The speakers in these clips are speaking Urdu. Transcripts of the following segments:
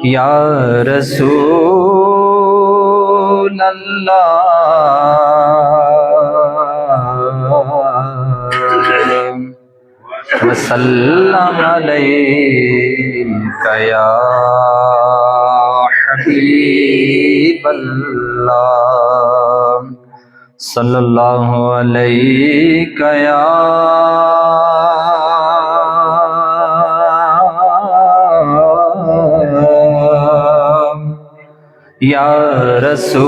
یا رسول اللہ وسلم علیک یا حبیب اللہ صلی اللہ علیک یا رسول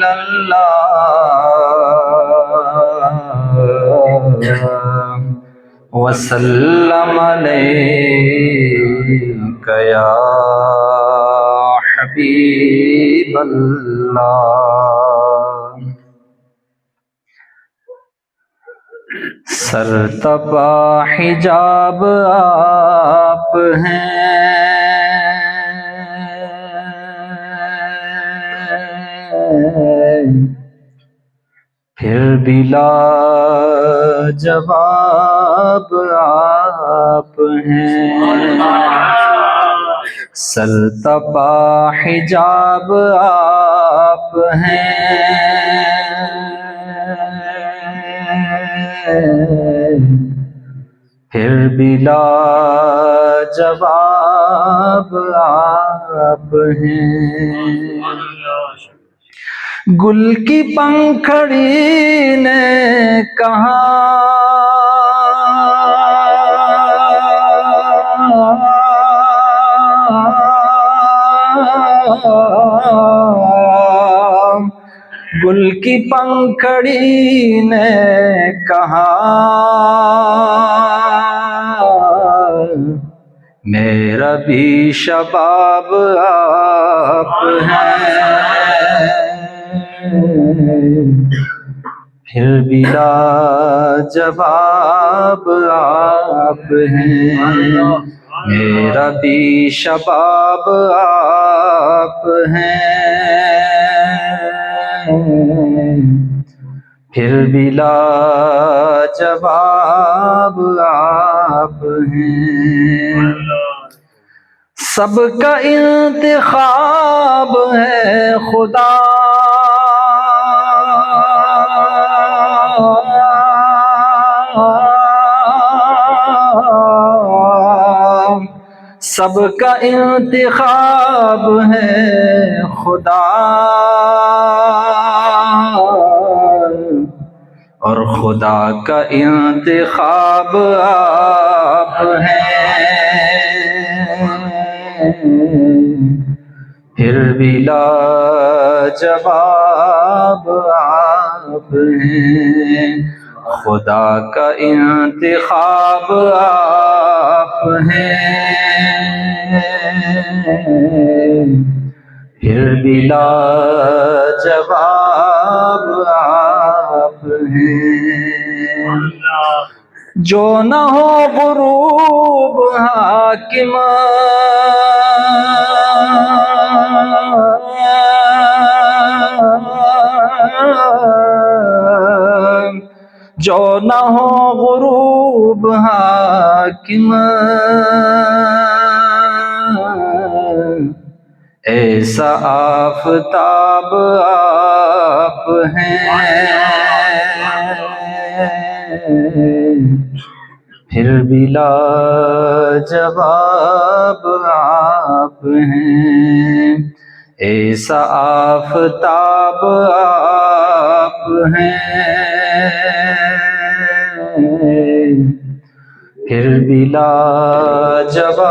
اللہ وسلم علیک یا حبیب اللہ سر تپا حجاب آپ ہیں پھر بھی لاجواب آپ ہیں سر تپا حجاب آپ ہیں پھر بھی لاجواب آپ ہیں گل کی پنکھڑی نے کہا گل کی پنکھڑی نے کہا میرا بھی شباب آپ ہیں پھر بھی لاجواب آپ ہیں میرا بھی شباب آپ ہیں پھر بھی لاجواب آپ ہیں سب کا انتخاب ہے خدا سب کا انتخاب ہے خدا اور خدا کا انتخاب آپ ہیں پھر بھی لاجواب آپ ہیں خدا کا انتخاب آپ ہیں پھر بھی لاجواب آپ ہیں جو نہ ہو غروب حاکم جو نہ ہو غروب حاکم ایسا آفتاب آپ ہیں پھر بھی لاجواب آپ ہیں ایسا آفتاب آپ ہیں پھر بھی لاجواب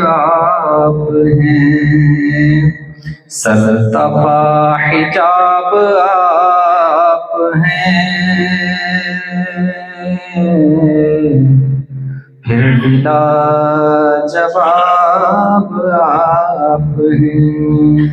آپ ہیں سر تپا حجاب آپ ہیں پھر بھی لاجواب آپ ہیں